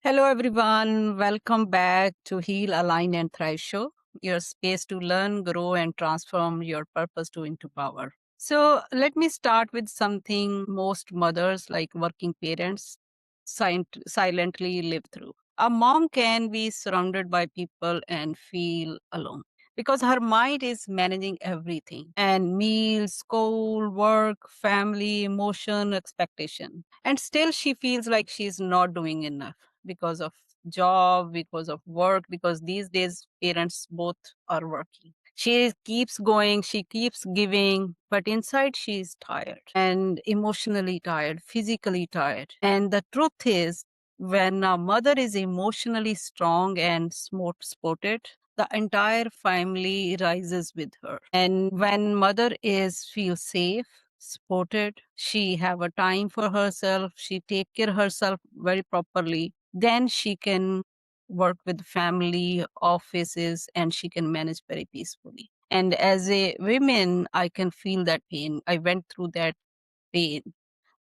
Hello, everyone. Welcome back to Heal, Align, and Thrive Show, your space to learn, grow, and transform your purpose to into power. So, let me start with something most mothers, like working parents, silently live through. A mom can be surrounded by people and feel alone because her mind is managing everything and meals, school, work, family, emotion, expectation. And still, she feels like she's not doing enough because of job, because of work, because these days parents both are working. She keeps going, she keeps giving, but inside she is tired and emotionally tired, physically tired. And the truth is, when a mother is emotionally strong and supported, the entire family rises with her. And when mother is feels safe, supported, she have a time for herself, she take care herself very properly, then she can work with family offices and she can manage very peacefully. And as a woman, I can feel that pain. I went through that pain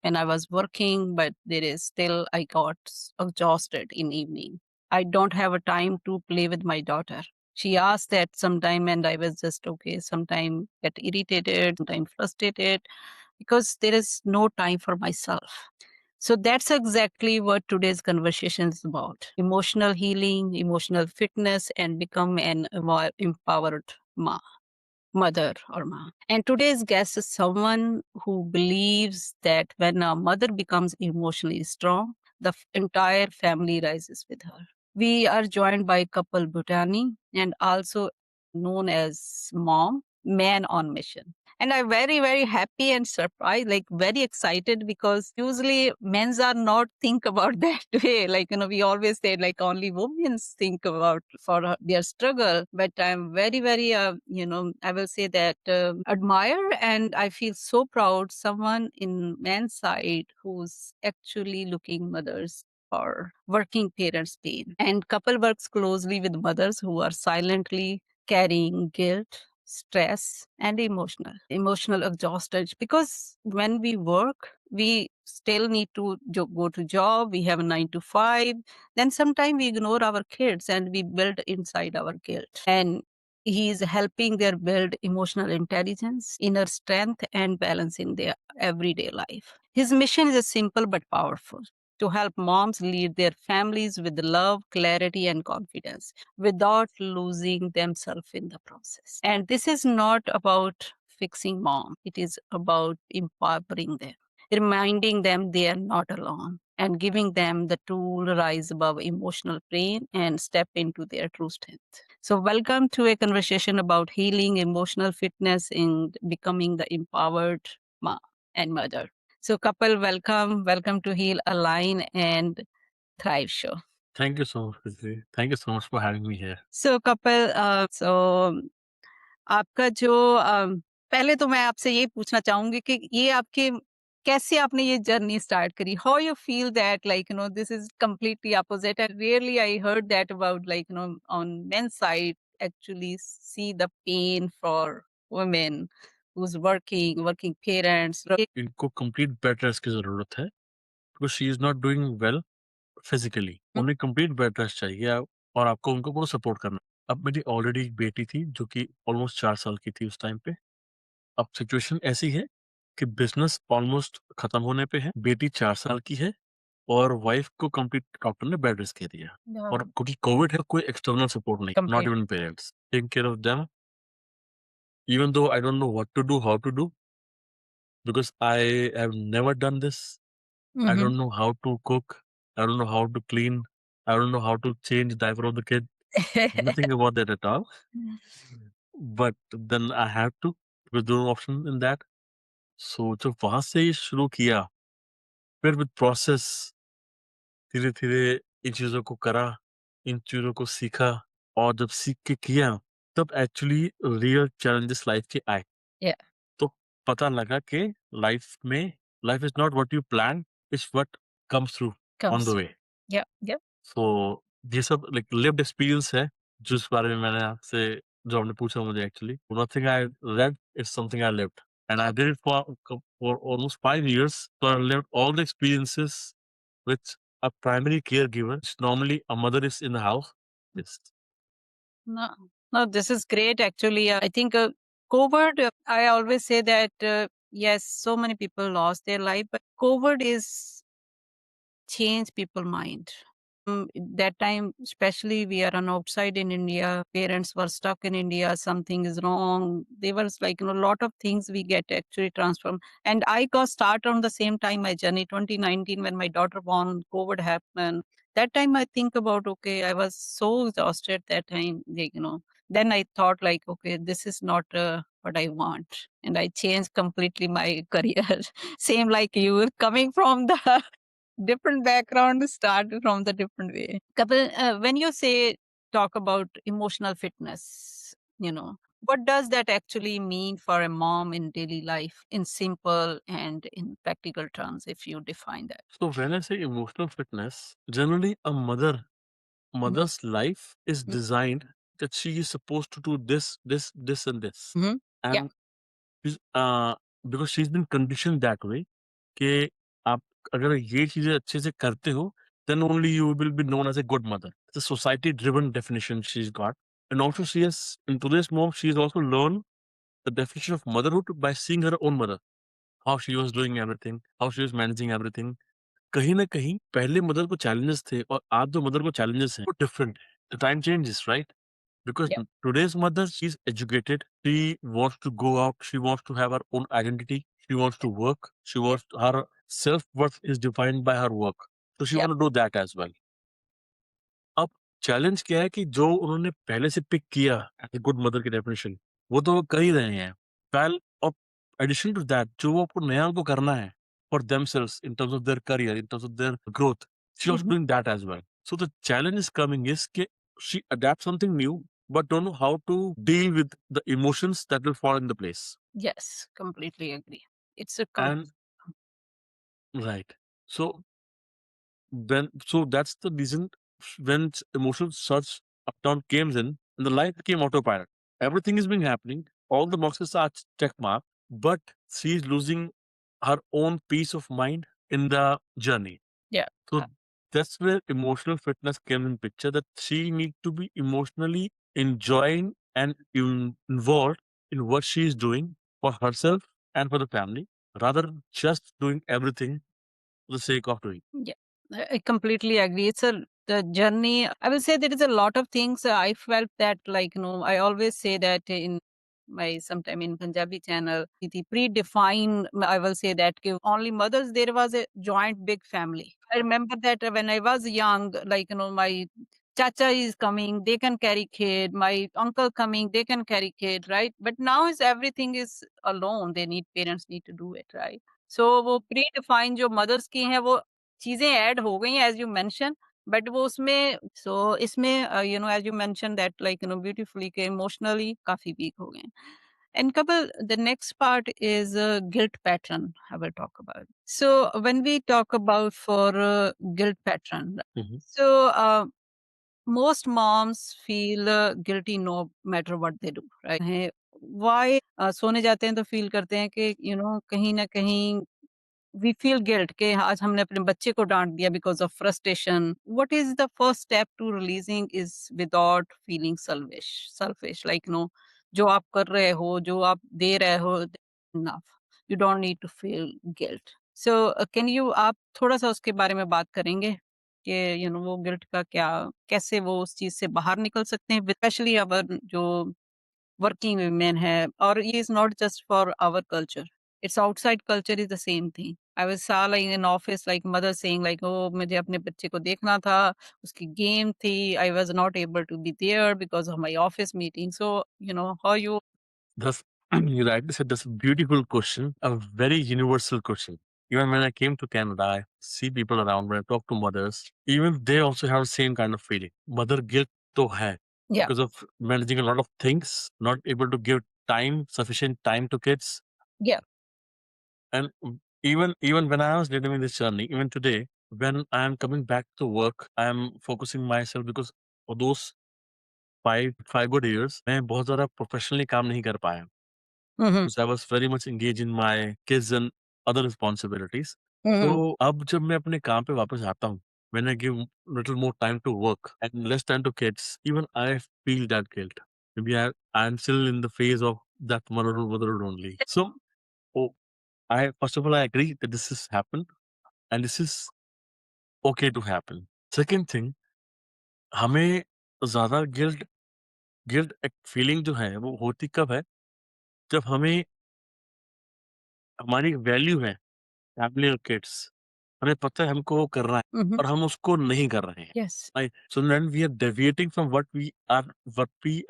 when I was working, but there is still I got exhausted in evening. I don't have a time to play with my daughter. She asked that sometime and I was just okay. Sometime get irritated, sometime frustrated because there is no time for myself. So that's exactly what today's conversation is about. Emotional healing, emotional fitness, and become an empowered mother or mom. And today's guest is someone who believes that when a mother becomes emotionally strong, the entire family rises with her. We are joined by Kapil Bhutani and also known as Mom, Man on Mission. And I'm very, very happy and surprised, like very excited because usually men's are not think about that way. Like, we always say like only women think about for their struggle. But I'm very, very, I will say that admire and I feel so proud someone in men's side who's actually looking mothers or working parents' pain. And couple works closely with mothers who are silently carrying guilt, stress, and emotional exhausted. Because when we work, we still need to go to job. We have a 9 to 5. Then sometimes we ignore our kids and we build inside our guilt. And he is helping their build emotional intelligence, inner strength, and balance in their everyday life. His mission is simple but powerful to help moms lead their families with love, clarity, and confidence without losing themselves in the process. And this is not about fixing mom, it is about empowering them, reminding them they are not alone, and giving them the tool to rise above emotional pain and step into their true strength. So, welcome to a conversation about healing, emotional fitness, and becoming the empowered mom and mother. So, couple, welcome. Welcome to Heal, Align, and Thrive Show. Thank you so much, Prithvi. Thank you so much for having me here. So, couple, आपका जो पहले तो मैं आपसे ये पूछना चाहूंगी कि ये आपके कैसे आपने ये जर्नी स्टार्ट करी how you feel that like this is completely opposite and really I heard that about like on men side actually see the pain for women who's working parents. इनको कंप्लीट बेड रेस्ट की जरूरत है because she is not doing well physically. उन्हें complete bed rest चाहिए और आपको उनको पूरा सपोर्ट करना। अब मेरी ऑलरेडी एक बेटी थी जो कि ऑलमोस्ट 4 साल की थी उस टाइम पे। अब सिचुएशन ऐसी है कि बिजनेस ऑलमोस्ट खत्म होने पे है, बेटी 4 साल की है और वाइफ को कंप्लीट डॉक्टर ने बेड रेस्ट कह दिया। और क्योंकि कोविड है, कोई एक्सटर्नल सपोर्ट नहीं, not even parents taking care of them, even though I don't know what to do, how to do, because I have never done this. I don't know how to cook. I don't know how to clean. I don't know how to change diaper of the kid. Nothing about that at all. But then I have to, because there no option in that. So जब वहां से ही शुरू किया, फिर with process धीरे धीरे इन चीजों को करा, इन चीजों को सीखा, और जब सीख के किया तब एक्चुअली रियल चैलेंजेस लाइफ के आए। Yeah. तो पता लगा कि लाइफ में life is not what you plan, it's what comes through on the way. Yeah. Yeah. सो ये सब लाइक लिव्ड एक्सपीरियंस है जिस बारे में मैंने आपसे, जो आपने पूछा मुझे, actually nothing I read, it's something I lived and I did it for almost 5 years, so I lived all the experiences which a primary caregiver, normally a mother is in the house. Yes. No, no, this is great actually. I think COVID, I always say that, yes, so many people lost their life, but COVID is change people mind. That time, especially we are on outside in India, parents were stuck in India, something is wrong. There was like, a lot of things we get actually transformed. And I got started on the same time, my journey, 2019, when my daughter born, COVID happened. That time I think about, okay, I was so exhausted that time, then I thought like, okay, this is not what I want. And I changed completely my career. Same like you, coming from the different background, start from the different way. Kapil, when you say talk about emotional fitness, what does that actually mean for a mom in daily life in simple and in practical terms, if you define that? So when I say emotional fitness, generally a mother's life is Mm. designed that she is supposed to do this, and this. Mm-hmm. Yeah. And she's, because she's been conditioned that way कि आप अगर ये चीजें अच्छे से करते हो, then only you will be known as a good mother. It's a society driven definition she's got. And also she has, in today's mom, she's also learned the definition of motherhood by seeing her own mother, how she was doing everything, how she was managing everything. कहीं न कहीं पहले mother को challenges थे और आज जो mother को चैलेंजेस हैं, वो डिफरेंट है। The time changes, right? Because Yeah. today's mother, she's educated. She wants to go out. She wants to have her own identity. She wants to work. Her self-worth is defined by her work. So she Yeah. want to do that as well. अब challenge क्या है कि जो उन्होंने पहले से pick किया as a good mother की डेफिनिशन, वो तो वो कर ही रहे हैं। वेल और एडिशन टू दैट जो वो आपको नया उनको करना है for themselves in terms of their career, in terms of their growth, she also Mhm. Doing that as well. So the challenge is coming is कि she adapt something new but don't know how to deal with the emotions that will fall into place. Yes, completely agree. It's a And right. So that's the reason when emotional search uptown came in and the life became autopilot. Everything is being happening, all the boxes are check mark, but she's losing her own peace of mind in the journey. yeah. So that's where emotional fitness came in picture, that she need to be emotionally enjoying and involved in what she is doing for herself and for the family, rather than just doing everything for the sake of doing. Yeah, I completely agree. It's the journey. I will say there is a lot of things I felt that, like, I always say that in my sometime in Punjabi channel, the predefined, I will say that only mothers, there was a joint big family. I remember that when I was young, like, my chacha is coming, they can carry kid, my uncle coming, they can carry kid, right? But now is everything is alone. Parents need to do it, right? सो वो pre-define जो mother's की हैं वो चीज़ें add हो गई हैं as you mention but वो उसमें इसमें as you mention that like beautifully के इमोशनली काफ़ी वीक हो गए हैं। And couple the next part is guilt pattern I will talk about. So when we talk about for guilt pattern Mhm. So most moms feel guilty no matter what they do, right? है why सोने जाते हैं तो feel करते हैं कि कहीं न कहीं वी फील गिल्ट कि आज हमने अपने बच्चे को डांट दिया because of frustration. What is the first step to releasing is without feeling selfish like जो आप कर रहे हो, जो आप दे रहे हो, enough, you don't need to feel guilt. So can you आप थोड़ा सा उसके बारे में बात करेंगे कि वो गिल्ट का क्या, कैसे वो उस चीज से बाहर निकल सकते हैं, स्पेशली अवर जो working women have, or it is not just for our culture, it's outside culture is the same thing. I was saw like in office like mother saying like, oh मुझे अपने बच्चे को देखना था, उसकी game थी, I was not able to be there because of my office meeting. So how you. That's you rightly said. That's a beautiful question, a very universal question. Even when I came to Canada, I see people around when I talk to mothers, even they also have the same kind of feeling. Mother guilt to hai Yeah. because of managing a lot of things, not able to give sufficient time to kids. Yeah. And even when I was living this journey, even today, when I am coming back to work, I am focusing myself because for those five good years, मैं बहुत ज़्यादा professionally काम नहीं कर पाया. Mm-hmm. Because I was very much engaged in my kids and other responsibilities. Mm-hmm. तो अब जब मैं अपने काम पे वापस आता हूँ, when I give little more time to work and less time to kids, even I feel that guilt. Maybe I'm still in the phase of that motherhood only. So, oh, I first of all, I agree that this has happened and this is okay to happen. Second thing, हमें ज़्यादा guilt एक feeling जो है वो होती कब है? जब हमें हमारी वैल्यू है फैमिली और किड्स, हमें पता है हमको वो करना है Mhm. और हम उसको नहीं कर रहे हैं। Yes. Right? So then we are deviating from what we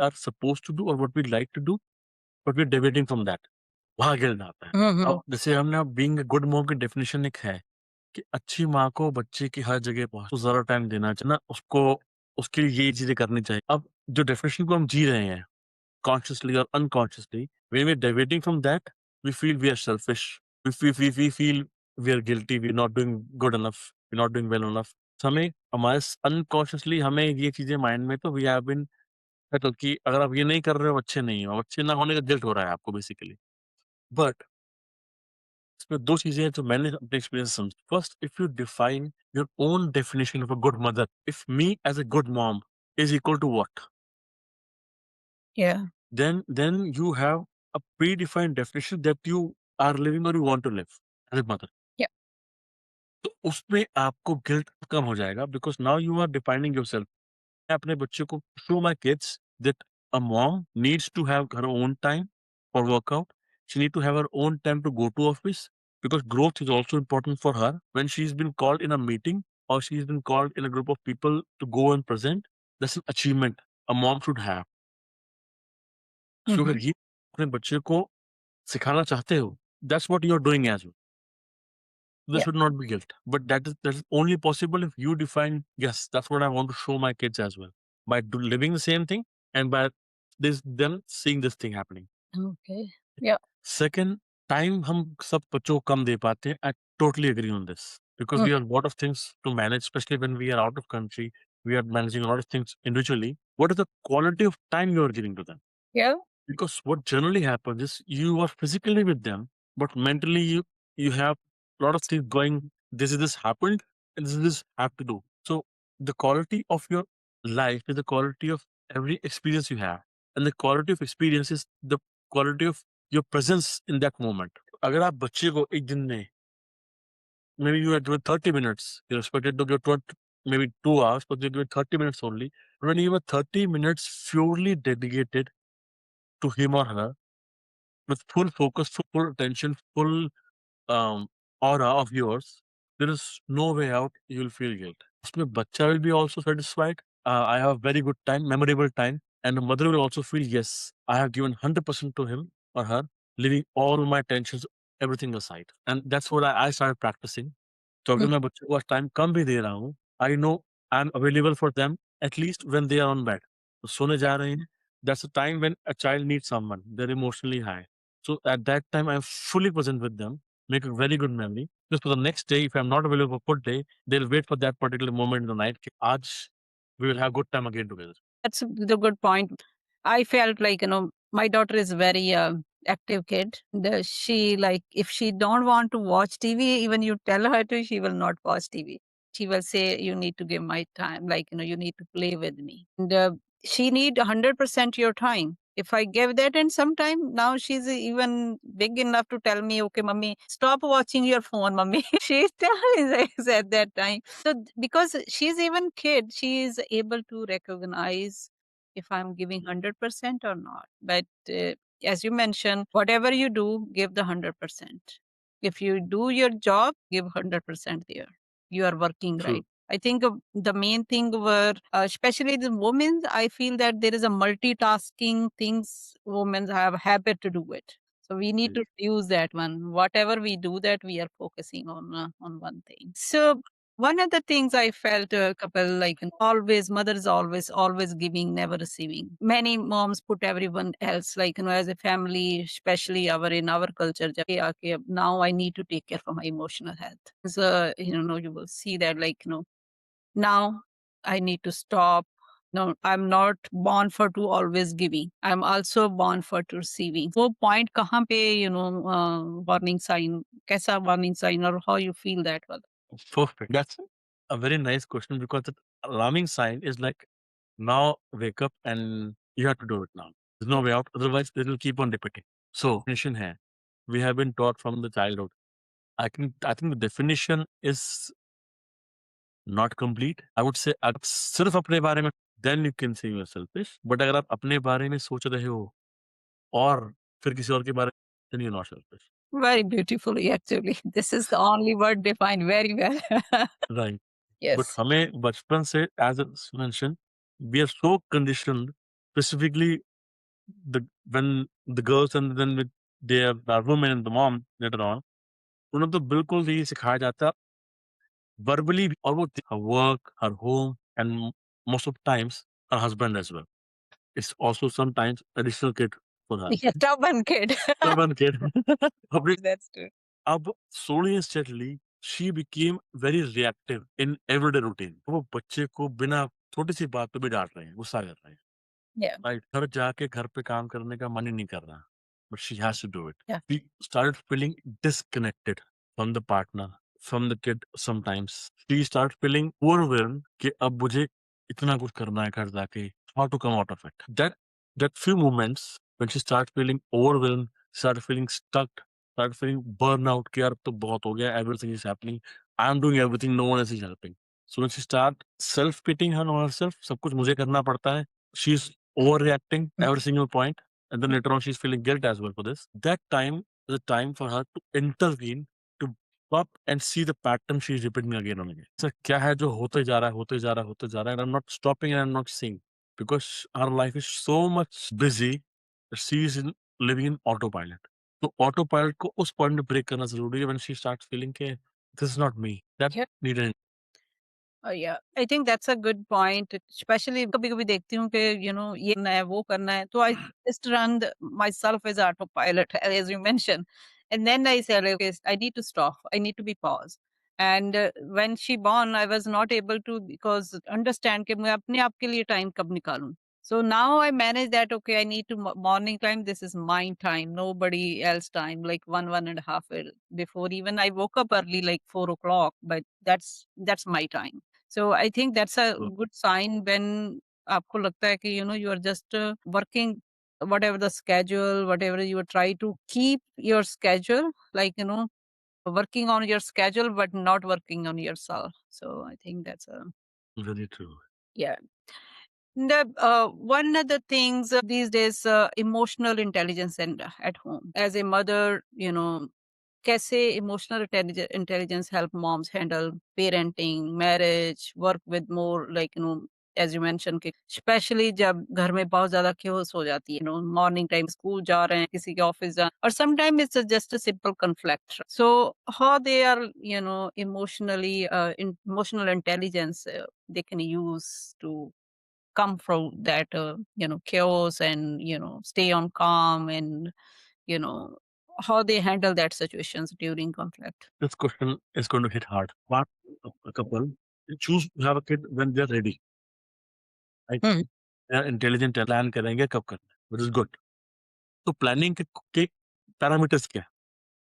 are supposed to do और what we like to do, but we are deviating from that. वहाँ गिल्ट आता है। Mhm. अब जैसे हमने अब बीइंग अ गुड मॉम की definition एक है कि अच्छी माँ को बच्चे की हर जगह पहुँच ज़्यादा टाइम देना चाहिए ना, उसको उसके लिए ये चीज़ें करनी चाहिए। अब जो डेफिनिशन को हम जी रहे हैं consciously or unconsciously, when we're deviating from that, we feel we are selfish. We feel we are guilty. We're not doing good enough. We're not doing well enough. So हमें हमारे अनकॉन्शियसली हमें ये चीजें mind में तो we have been settle कि अगर आप ये नहीं कर रहे हो अच्छे नहीं हो, अच्छे ना होने का गिल्ट हो रहा है आपको बेसिकली। बट इसमें दो चीजें हैं जो मैंने अपने एक्सपीरियंस समझी। First, if you define your own definition of a good mother, if me as a good mom is equal to what, Yeah. then you have a predefined definition that you are living or you want to live as a mother. Yeah. तो उसमें आपको guilt कम हो जाएगा because now you are defining yourself. मैं अपने बच्चे को show my kids that a mom needs to have her own time for workout, she need to have her own time to go to office because growth is also important for her when she's been called in a meeting or she's been called in a group of people to go and present. That's an achievement a mom should have. So अगर Mhm. ये अपने बच्चे को सिखाना चाहते हो, that's what you're doing as well. There Yeah. should not be guilt. But that is only possible if you define, yes, that's what I want to show my kids as well. By living the same thing and by this them seeing this thing happening. Okay. Yeah. Second, time हम सब बच्चों को कम दे पाते हैं. I totally agree on this. Because Mm. we have a lot of things to manage, especially when we are out of country. We are managing a lot of things individually. What is the quality of time you are giving to them? Yeah. Because what generally happens is you are physically with them, but mentally you have a lot of things going. This happened, and this have to do. So the quality of your life is the quality of every experience you have, and the quality of experience is the quality of your presence in that moment. अगर आप बच्चे को एक दिन में maybe you are given 30 minutes, you're expected to give 20, maybe 2 hours, but you're given 30 minutes only. When you have 30 minutes purely dedicated to him or her, with full focus, full attention, full um, aura of yours, there is no way out. You will feel guilt. उसमें बच्चा will be also satisfied. I have very good time, memorable time, and the mother will also feel yes, I have given 100% to him or her, leaving all my tensions, everything aside, and that's what I started practicing. तो अगर Mm. मैं बच्चों को time कम भी दे रहा हूँ, I know I am available for them at least when they are on bed. तो सोने जा रहे हैं, that's a time when a child needs someone, they are emotionally high. So at that time, I'm fully present with them, make a very good memory. Just for the next day, if I'm not available for full day, they'll wait for that particular moment in the night. कि आज we will have good time again together. That's the good point. I felt like, my daughter is very active kid. She like, if she don't want to watch TV, even you tell her to, she will not watch TV. She will say, you need to give my time. Like, you need to play with me. And she need 100% your time. If I give that and sometime now she's even big enough to tell me, okay, mommy, stop watching your phone, mommy. She's telling at that time. So because she's even kid, she is able to recognize if I'm giving 100% or not. But as you mentioned, whatever you do, give the 100%. If you do your job, give 100% there. You are working True. right. I think the main thing were, especially the women, I feel that there is a multitasking things women have habit to do it. So we need Yes. to use that one. Whatever we do, that we are focusing on one thing. So one of the things I felt, couple, like always, mother is always giving, never receiving. Many moms put everyone else, like, as a family, especially in our culture, "Okay, okay, now I need to take care for my emotional health." So, you will see that, like, now I need to stop. No, I'm not born for to always giving. I'm also born for to receiving. वो point कहाँ पे, warning sign, कैसा warning sign, or how you feel that one? Perfect. That's it. a very nice question, because the alarming sign is like, now wake up and you have to do it now. There's no way out. Otherwise, it will keep on repeating. So, definition hai. We have been taught from the childhood. I think the definition is not complete. I would say आप सिर्फ अपने बारे में, then you can say you're selfish. But अगर आप अपने बारे में सोच रहे हो और फिर किसी और के बारे में, then you're not selfish. Very beautifully, actually. This is the only word defined very well. Right. But Yes. हमें बचपन से, as I mentioned, we are so conditioned, specifically when the girls and then with their women and the mom later on, उन्हें तो बिल्कुल यही सिखाया जाता verbally, और वो her work, her home, and most of times her husband as well. It's also sometimes additional kid for her. Yeah, stubborn kid. Stubborn kid. अपने That's true. अब slowly and steadily she became very reactive in everyday routine. वो बच्चे को बिना छोटी सी बात पे भी डांट रहे हैं, गुस्सा कर रहे हैं, Yeah. राइट? घर जाके घर पे काम करने का मन ही नहीं कर रहा, but she has to do it. Yeah. We started feeling disconnected from the partner, from the kid sometimes. She started feeling overwhelmed कि अब मुझे इतना कुछ करना है घर जाके, how to come out of it. That few moments when she started feeling overwhelmed, started feeling stuck, started feeling burnout कि यार अब तो बहुत हो गया, everything is happening, I am doing everything, no one else is helping. So when she start self-pitying on herself, सब कुछ मुझे करना पड़ता है, she's overreacting every single point, and then later on she's feeling guilt as well for this. That time is a time for her to intervene, to stop and see the pattern she's repeating again and again. So क्या है जो होते जा रहा है, होते जा रहा है, होते जा रहा है, and I'm not stopping and I'm not seeing, because our life is so much busy that she is living in autopilot. तो autopilot को उस point में break करना जरूरी है, when she starts feeling कि this is not me, that Yeah. needed. Yeah, I think that's a good point. Especially कभी-कभी देखती हूँ कि ये करना है, वो करना है, तो I just run myself as autopilot, as you mentioned, and then I said, okay, I need to stop. I need to be paused. And when she born, I was not able to because understand कि मैं अपने आप के लिए time कब निकालूं. So now I manage that. Okay, I need to morning time. This is my time, nobody else time. Like one and a half before even I woke up early, like 4 o'clock. But that's my time. So I think that's a good sign when आपको लगता है कि you are just working whatever the schedule, whatever you try to keep your schedule, like working on your schedule but not working on yourself. So I think that's a Very true. yeah. The one of the things these days, emotional intelligence and at home as a mother, कैसे emotional intelligence help moms handle parenting marriage work with more like as you mention कि specially जब घर में बहुत ज्यादा chaos हो जाती है मॉर्निंग टाइम स्कूल जा रहे हैं किसी के ऑफिस जा और sometime it's just a simple conflict so how they are emotionally emotional intelligence they can use to come from that chaos and stay on calm and you know how they handle that situations during conflict. This question is going to hit hard. What a couple choose to have a kid when they're ready, right? Hmm. They're intelligent, plan करेंगे कब करना है, which is good. तो planning के parameters क्या है?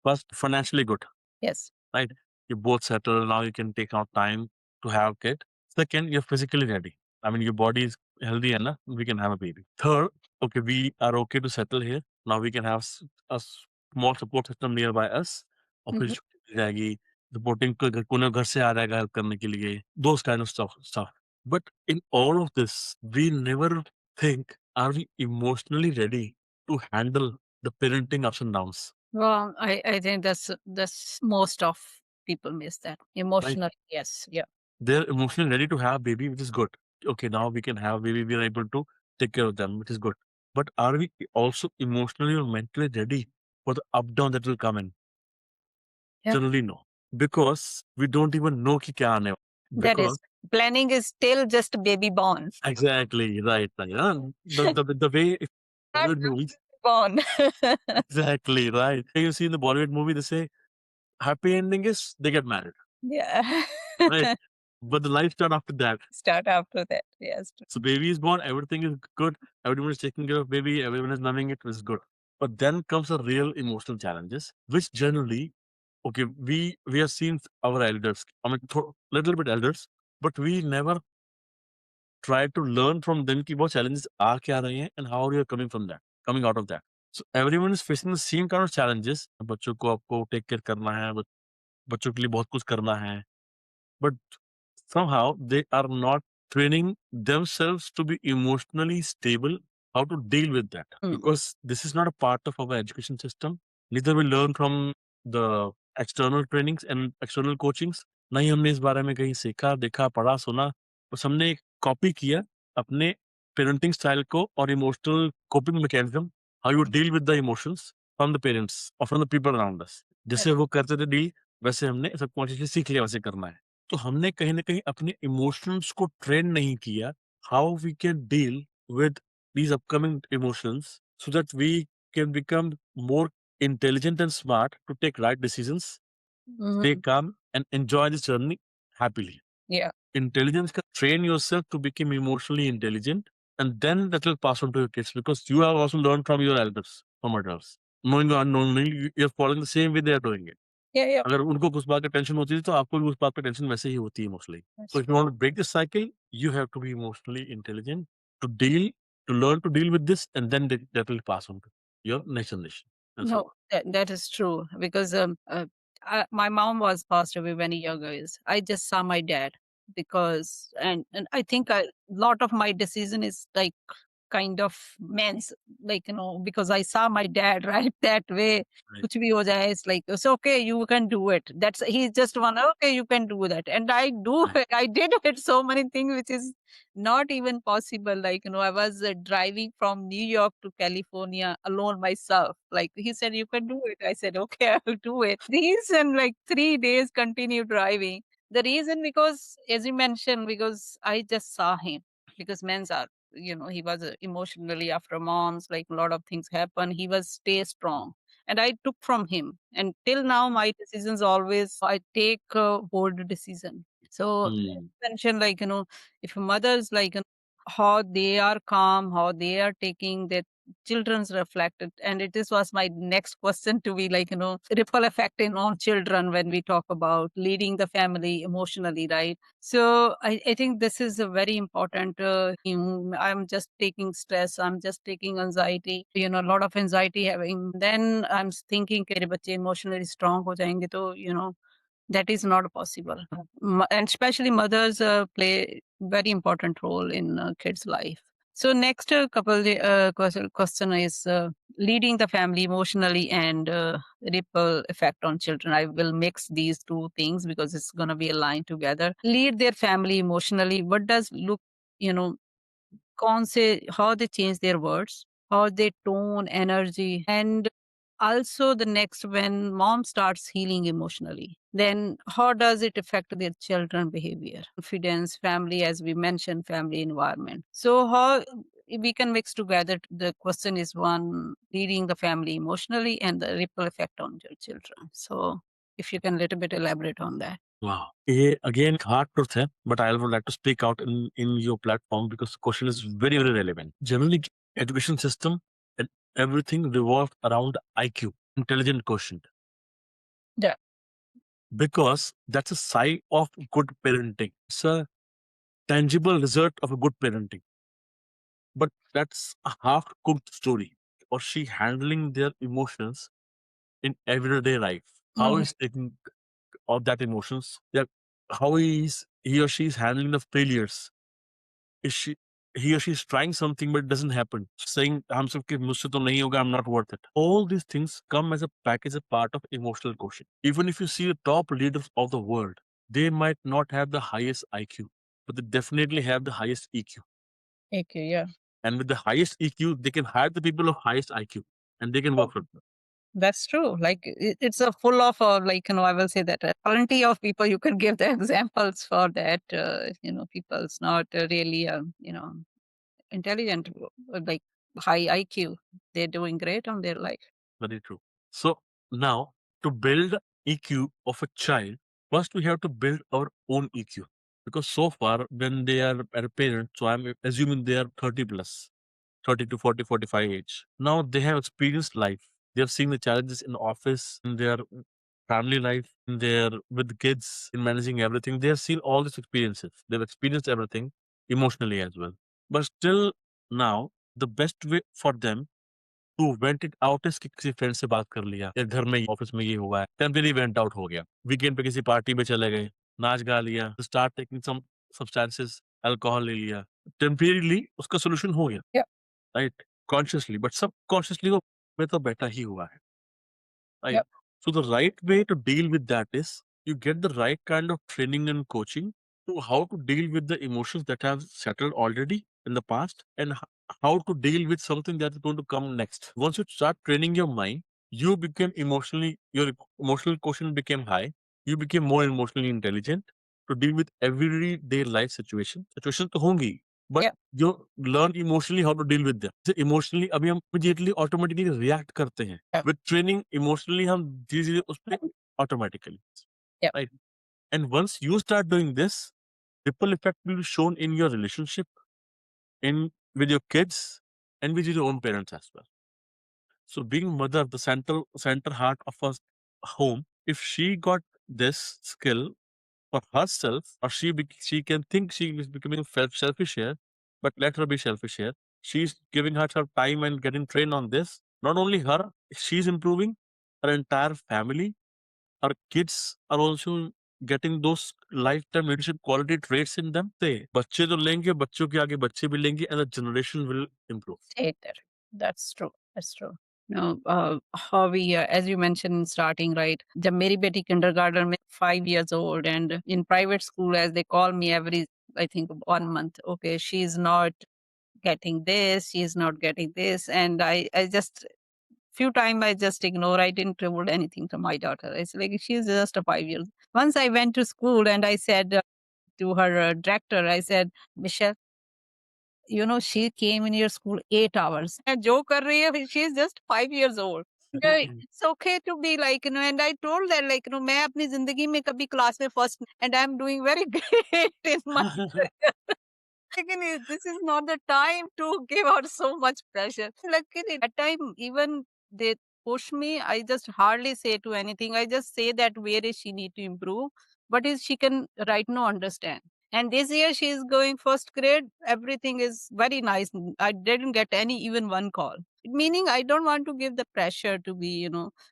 First, financially good, Yes. right? You both settle, now you can take out time to have a kid. Second, you're physically ready. I mean, your body is healthy enough, we can have a baby. Third, okay, we are okay to settle here. Now we can have a small support system nearby us. और फिर Mhm. छुट्टी मिल जाएगी, supporting कोई घर से आ जाएगा help करने के लिए. Those kind of stuff. But in all of this, we never think, are we emotionally ready to handle the parenting ups and downs? Well, I think that's most of people miss that Right? emotional. Yes. Yeah. They're emotionally ready to have baby, which is good. Okay, now we can have baby, we are able to take care of them, which is good. But are we also emotionally or mentally ready for the up down that will come in? Yeah. Generally, no. Because we don't even know ki kya aane wala. That Because is planning is still just baby born. exactly, right. The way if Not Bollywood movies, born. exactly, right. You see in the Bollywood movie, they say happy ending is they get married, Yeah. right? But the life start after that. Start after that. Yes. So baby is born, everything is good, everyone is taking care of baby, everyone is loving it, it's good. But then comes the real emotional challenges, which generally okay, we have seen our elders, I mean, little bit elders, but we never try to learn from them कि वो challenges आ क्या रहे हैं and how you are coming out of that. So everyone is facing the same kind of challenges. बच्चों को आपको take care करना है, बच्चों के लिए बहुत कुछ करना है, but somehow they are not training themselves to be emotionally stable, how to deal with that. Because this is not a part of our education system. Neither we learn from the external trainings and external coachings. ना ही हमने इस बारे में कहीं सीखा, देखा, पढ़ा, सुना. बस हमने एक कॉपी किया अपने पेरेंटिंग स्टाइल को और emotional coping mechanism, how you deal with the emotions from the parents और from the people around us. जैसे वो करते थे डील, वैसे हमने सबकॉन्शियसली सीख लिया वैसे करना है. तो हमने कहीं न कहीं अपने इमोशंस को ट्रेन नहीं किया, how we can deal with these upcoming emotions so that we can become more intelligent and smart to take right decisions, stay calm, and enjoy this journey happily. Yeah. Intelligence can train yourself to become emotionally intelligent, and then that will pass on to your kids because you have also learned from your elders, from adults. Knowing or unknowingly, you're following the same way they are doing it. Yeah, yeah. अगर उनको उस बात की tension होती थी तो आपको भी उस बात की टेंशन वैसे ही होती है emotionally. So if you want to break this cycle, you have to be emotionally intelligent to deal, to learn to deal with this, and then that will pass on to your next generation. And so No, on. that is true because my mom was passed away when younger age. I just saw my dad because, and I think a lot of my decision is like kind of men's, like, because I saw my dad right that way. Right. Kuch bhi ho jaye, it's like it's okay, you can do it. That's he's just one. Okay, you can do that, and I do Right. it. I did it so many things which is not even possible. Like, I was driving from New York to California alone myself. Like, he said, you can do it. I said, okay, I'll do it. These and like 3 days continue driving. The reason, because as you mentioned, because I just saw him, because men's are, he was emotionally after moms, like a lot of things happen. He was stay strong. And I took from him. And till now, my decisions always, I take a bold decision. So Hmm. mention, like, if mothers, like, how they are calm, how they are taking their children's reflected, and it is was my next question to be like, ripple effecting on children when we talk about leading the family emotionally, right? So I think this is a very important thing. I'm just taking stress, I'm just taking anxiety, a lot of anxiety having, then I'm thinking कि मेरे बच्चे emotionally strong हो जाएंगे, तो that is not possible. And especially mothers play very important role in kids' life. So next couple question is leading the family emotionally and ripple effect on children. I will mix these two things because it's going to be aligned together. Lead their family emotionally. What does look, you know, कौन से how they change their words, how they tone, energy, and also the next, when mom starts healing emotionally, then how does it affect their children behavior, confidence, family, as we mentioned, family environment. So how we can mix together. The question is one, leading the family emotionally and the ripple effect on your children. So if you can little bit elaborate on that. Wow. ये again hard truth है, but I would like to speak out in your platform because the question is very, very relevant. Generally, education system and everything revolved around IQ, intelligent quotient, Yeah. because that's a sign of good parenting. It's a tangible result of a good parenting. But that's a half-cooked story. Or she handling their emotions in everyday life. How Mhm. is taking of that emotions? Yeah, how is he or she is handling the failures? Is she he or she is trying something but it doesn't happen? Saying हम सबके मुझसे तो नहीं होगा, I'm not worth it. All these things come as a package, a part of emotional quotient. Even if you see the top leaders of the world, they might not have the highest IQ, but they definitely have the highest EQ. Okay, yeah. And with the highest EQ, they can hire the people of highest IQ and they can work for them. That's true. Like it's a full of, like, I will say that plenty of people you can give the examples for that. People's not really, intelligent, like high IQ. They're doing great on their life. Very true. So now to build EQ of a child, first we have to build our own EQ. Because so far, when they are at a parent, so I'm assuming they are 30 plus, 30 to 40, 45 age. Now they have experienced life. They have seen the challenges in office, and they are family life, in their with kids, in managing everything. They have seen all these experiences. They've experienced everything emotionally as well. But still now, the best way for them to went it out is कि किसी friend से बात कर लिया या घर में office में ये हुआ है टेम्परेरी वेंट आउट हो गया वीकेंड पे किसी पार्टी में चले गए नाच गा लिया start taking some substances alcohol ले लिया टेम्परेरीली उसका सोल्यूशन हो गया Yeah. Right consciously but subconsciously वो में तो बेटा ही हुआ है right? Yep. So the right way to deal with that is you get the right kind of training and coaching to how to deal with the emotions that have settled already in the past and how to deal with something that is going to come next. Once you start training your mind, you became emotionally, your emotional quotient became high. You became more emotionally intelligent to deal with everyday life situations तो होंगी but Yeah. you learn emotionally how to deal with them. Emotionally अभी हम immediately automatically react करते हैं. Yeah. With training emotionally हम धीरे धीरे उस पे automatically, Yeah. right? And once you start doing this, ripple effect will be shown in your relationship, in with your kids, and with your own parents as well. So being mother, the center heart of a home, if she got this skill for herself, or she can think she is becoming selfish here, but let her be selfish here. She's giving herself time and getting trained on this. Not only her, she's improving, her entire family, her kids are also getting those lifetime leadership quality traits in them. They बच्चे तो लेंगे, बच्चों के आगे बच्चे भी लेंगे, and the generation will improve. Stay there. That's true. That's true. No, how we, as you mentioned in starting, right? जब मेरी बेटी kindergarten में 5 years old and in private school, as they call me every, I think 1 month. Okay, she's not getting this, she's not getting this, and I just few time I just ignore. I didn't told anything to my daughter. It's like she's just a 5 years. Once I went to school and I said to her director, I said, Michelle, she came in your school 8 hours. And joke कर रही है, she is just 5 years old. Yeah, it's okay to be like, and I told that, like, मैं अपनी जिंदगी में कभी class में first and I'm doing very great in my Second is this is not the time to give out so much pressure. Like at that time, even they push me, I just hardly say to anything. I just say that where is she need to improve, what is she can right now understand. And this year she is going first grade. Everything is very nice. I didn't get any even one call. Meaning I don't want to give the pressure to be,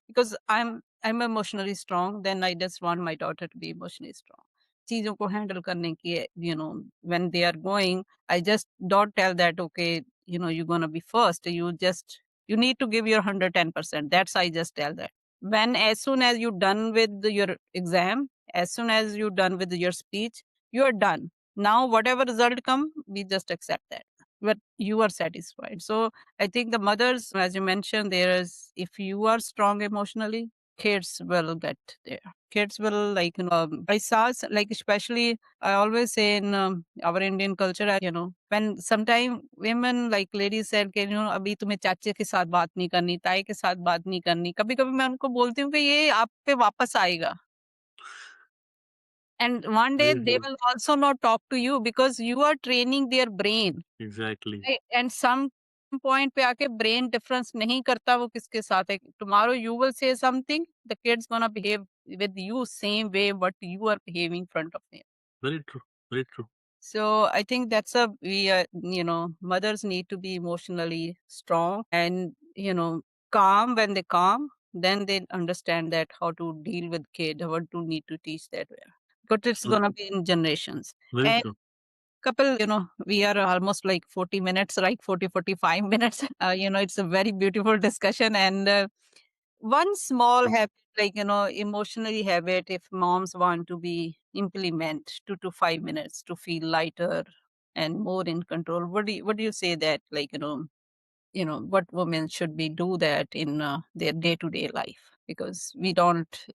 because I'm emotionally strong. Then I just want my daughter to be emotionally strong. चीज़ों को handle करने की when they are going, I just don't tell that, okay, you're gonna be first. You need to give your 110%. That's I just tell that. When as soon as you're done with your exam, as soon as you're done with your speech, you are done. Now whatever result come, we just accept that. But you are satisfied. So I think the mothers, as you mentioned, there is if you are strong emotionally, kids will get there. Kids will I saw like especially I always say in our Indian culture, when sometime women like ladies said, अभी तुम्हें चाचे के साथ बात नहीं करनी, ताई के साथ बात नहीं करनी. कभी-कभी मैं उनको बोलती हूँ कि ये आप पे वापस आएगा. And one day Very they true. will also not talk to you because you are training their brain. Exactly. Right? And some point पे आके brain difference नहीं करता वो किसके साथ है. Tomorrow you will say something, the kid's gonna behave with you same way what you are behaving in front of him. Very true. Very true. So I think that's mothers need to be emotionally strong and, calm when they calm, then they understand that how to deal with kid, what to need to teach that way. But it's Mm, gonna be in generations. very And true. couple, we are almost like 40 minutes, right? 40, 45 minutes. It's a very beautiful discussion. And one small habit, like, emotionally habit, if moms want to be implement 2 to 5 minutes to feel lighter and more in control, what do you say that, like, what women should be do that in their day-to-day life? Because we don't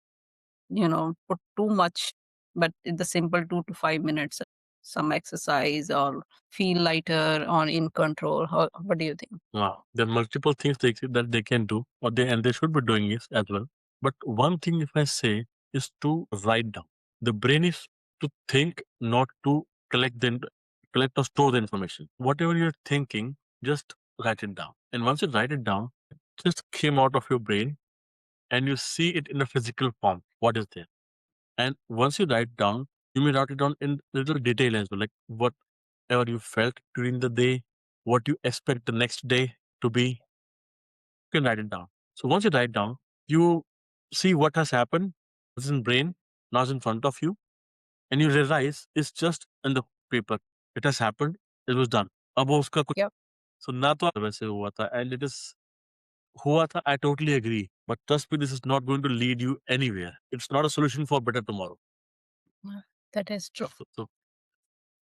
put too much, but in the simple 2 to 5 minutes, some exercise or feel lighter or in control. What do you think? Wow. There are multiple things that they can do, or they should be doing it as well. But one thing, if I say, is to write down. The brain is to think, not to collect or store the information. Whatever you're thinking, just write it down. And once you write it down, it just came out of your brain. and you see it in a physical form. What is there? And once you write down, you may write it down in little detail as well, like whatever you felt during the day, what you expect the next day to be. You can write it down. So once you write down, you see what has happened. It's in brain, now it's in front of you, and you realize it's just in the paper. It has happened. It was done. अब वो उसका कुछ Yep. so ना तो वैसे हुआ था, and it is हुआ था. I totally agree. But trust me, this is not going to lead you anywhere. It's not a solution for better tomorrow. That is true. So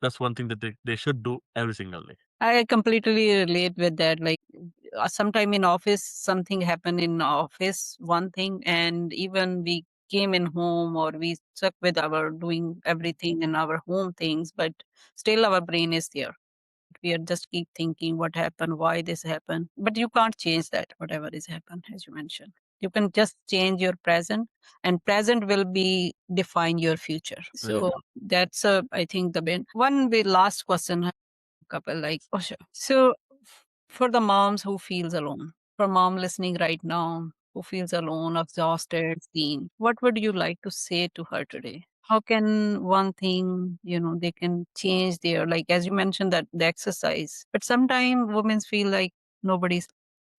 that's one thing that they should do every single day. I completely relate with that. Like sometime in office, something happened in office, one thing, and even we came in home or we stuck with our doing everything in our home things, but still our brain is there. We are just keep thinking what happened, why this happened, but you can't change that. Whatever is happened, as you mentioned, you can just change your present, and present will be define your future. Very So true. that's I think the one the last question couple like oh sure. So for the moms who feels alone, for mom listening right now who feels alone, exhausted, seen, what would you like to say to her today? How can one thing, they can change their, like as you mentioned that the exercise, but sometimes women feel like nobody's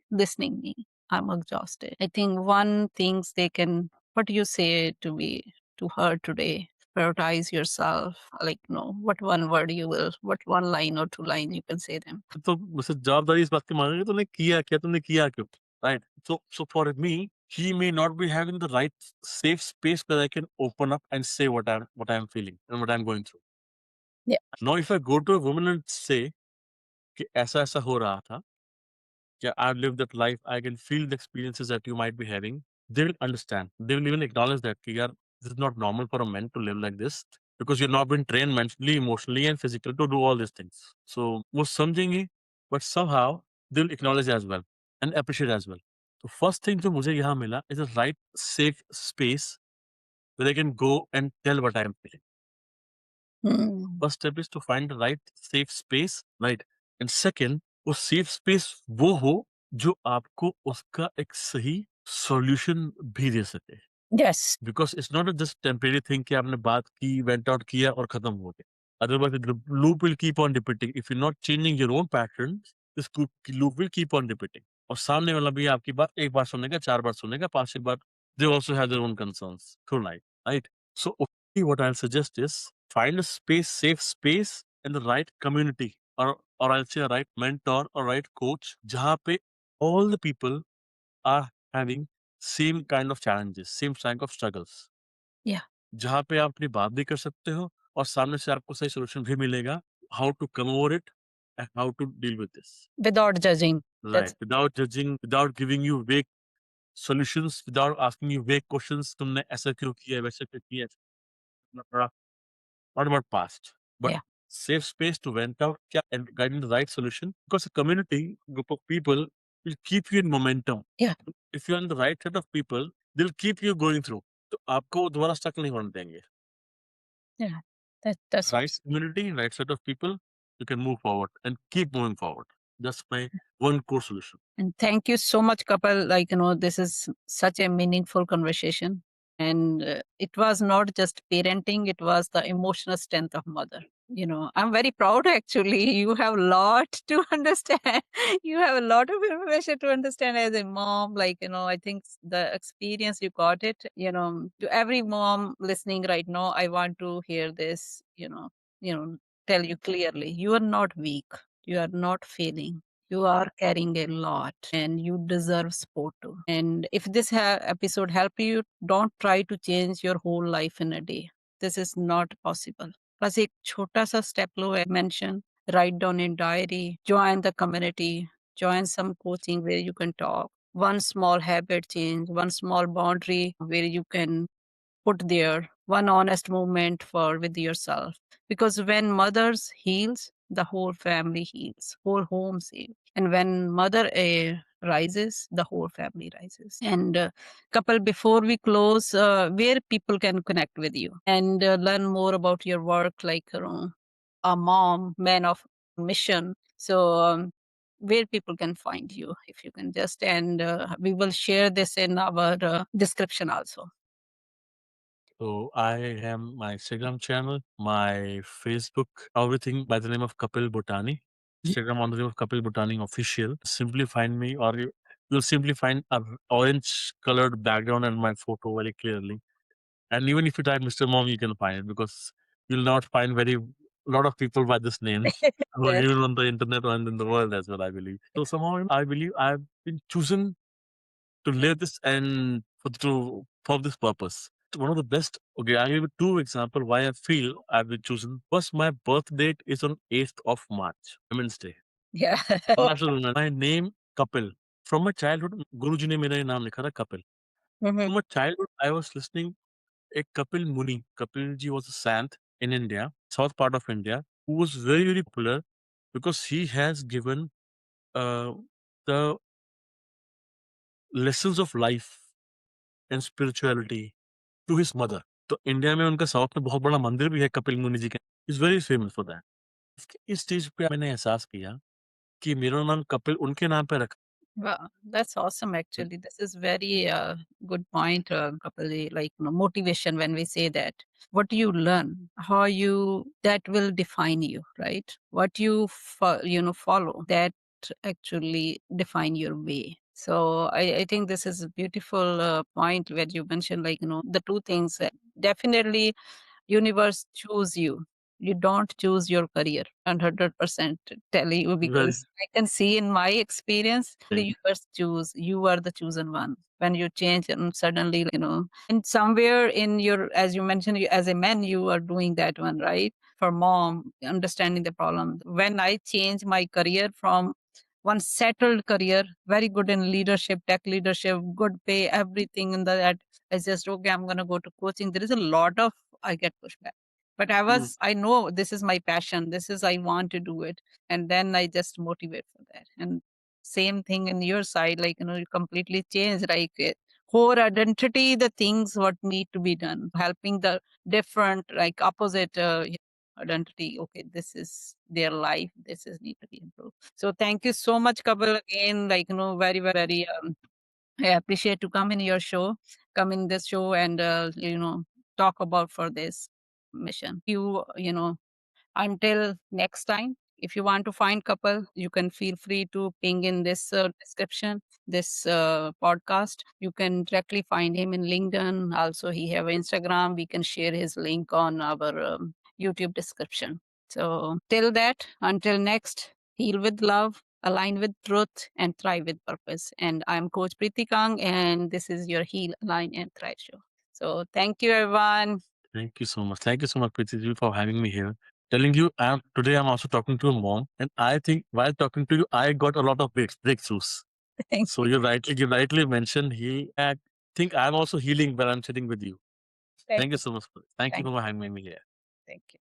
listening me, I'm exhausted. I think one things they can, what do you say to be to her today? Prioritize yourself. Like no, what one word you will, what one line or two line you can say them. तो मुझसे जवाबदारी इस बात की मांगेंगे तूने किया क्या, तुमने किया क्यों, right? So for me, he may not be having the right safe space where I can open up and say what I'm feeling and what I'm going through. Yeah. Now if I go to a woman and say कि ऐसा ऐसा हो रहा था, yeah, I've lived that life, I can feel the experiences that you might be having, they will understand. They will even acknowledge that कि यार, this is not normal for a man to live like this because you've not been trained mentally, emotionally and physically to do all these things. So वो समझेंगे, but somehow they'll acknowledge as well and appreciate as well. So first thing जो मुझे यहाँ मिला is a right safe space where I can go and tell what I'm feeling. Hmm. First step is to find the right safe space, right? And second, वो safe space वो हो जो आपको उसका एक सही सॉल्यूशन भी दे सके. Yes. Because it's not a just temporary thing कि आपने बात की, went out किया और खत्म हो गया. Otherwise, the loop will keep on repeating. If you're not changing your own patterns, this loop will keep on repeating. और सामने वाला भी आपकी बात एक बार सुनेगा, चार बार सुनेगा, पांच बार. They also have their own concerns through life, right? So what I'll suggest is find a space, safe space in the right community, or I'll say a right mentor or right coach, जहाँ पे all the people are having same kind of challenges, same kind of struggles. Yeah. जहाँ पे आप अपनी बात भी कर सकते हो और सामने से आपको सही सॉल्यूशन भी मिलेगा. How to come over it and how to deal with this. Without judging. Right. Without judging, without giving you vague solutions, without asking you vague questions. तुमने ऐसा क्यों किया, वैसा क्यों किया? Not about past, but Yeah. safe space to vent out and guiding the right solution. Because a community group of people will keep you in momentum. Yeah. If you're in the right set of people, they'll keep you going through. तो आपको दोबारा stuck नहीं होने देंगे. Yeah. That's Right community, right set of people, you can move forward and keep moving forward. That's my one core solution. And thank you so much, Kapil. Like, this is such a meaningful conversation. And it was not just parenting, it was the emotional strength of mother. I'm very proud actually. You have a lot to understand. You have a lot of information to understand as a mom. Like, I think the experience you got it, to every mom listening right now, I want to hear this, tell you clearly, you are not weak. You are not failing. You are carrying a lot and you deserve support too. And if this episode helped you, don't try to change your whole life in a day. This is not possible. बस एक छोटा सा step low mention, write down in diary, join the community, join some coaching where you can talk. One small habit change, one small boundary where you can put there, one honest moment for with yourself. Because when mothers heals, the whole family heals, whole home heals. And when mother rises, the whole family rises. And couple, before we close, where people can connect with you and learn more about your work, like a mom, man of mission. So where people can find you, if you can just, and we will share this in our description also. So I have my Instagram channel, my Facebook, everything by the name of Kapil Bhutani. Instagram on the name of Kapil Bhutani official. Simply find me, or you'll simply find a orange colored background and my photo very clearly. And even if you type Mr. Mom, you can find it, because you'll not find very lot of people by this name, Yes. even on the internet and in the world as well, I believe. So somehow I believe I've been chosen to live this and for this purpose. One of the best. Okay, I'll give you two examples why I feel I've been chosen. First, my birth date is on 8th of March, Women's Day. Yeah. International Women. My name Kapil. From my childhood, Guruji ने मेरा ये नाम लिखा था Kapil. From my childhood, I was listening a Kapil Muni. Kapil ji was a sant in India, south part of India, who was very, very popular because he has given uh, the lessons of life and spirituality to his mother. तो India में उनका south में बहुत बड़ा मंदिर भी है कपिल मुनि जी का. Is very famous for that. इस चीज पे मैंने एहसास किया कि मेरा नाम कपिल उनके नाम पे रखा. Wow, that's awesome. Actually, this is very good point, Kapil. Like, motivation. When we say that, what do you learn, how you that will define you, right? What you follow, that actually define your way. So I think this is a beautiful point where you mentioned, like, the two things that definitely universe choose you. You don't choose your career. 100% tell you, Very because I can see in my experience, the universe choose you, are the chosen one. When you change and suddenly, and somewhere in your, as you mentioned, as a man, you are doing that one, right? For mom, understanding the problem. When I change my career from one settled career, very good in leadership, tech leadership, good pay, everything in that, I just, okay, I'm going to go to coaching. There is a lot of, I get pushback. But I know this is my passion. This is, I want to do it. And then I just motivate for that. And same thing in your side, like, you completely change, like core identity, the things what need to be done, helping the different, like opposite identity. Okay, this is their life. This is need to be improved. So thank you so much, Kapil, again, like, very, very, I appreciate to come in your show, come in this show and, talk about for this mission. Until next time, if you want to find couple, you can feel free to ping in this description, this podcast. You can directly find him in LinkedIn. Also, he have Instagram. We can share his link on our YouTube description. So till that, until next, heal with love, align with truth, and thrive with purpose. And I'm Coach Preeti Kang, and this is your Heal, Align, and Thrive show. So thank you, everyone. Thank you so much. Thank you so much, Preeti ji, for having me here. Telling you, today I'm also talking to a mom, and I think while talking to you, I got a lot of breakthroughs. Thank So you rightly mentioned I think I'm also healing when I'm sitting with you. thank Thank you so much. Thank you thank for having me here. thank you.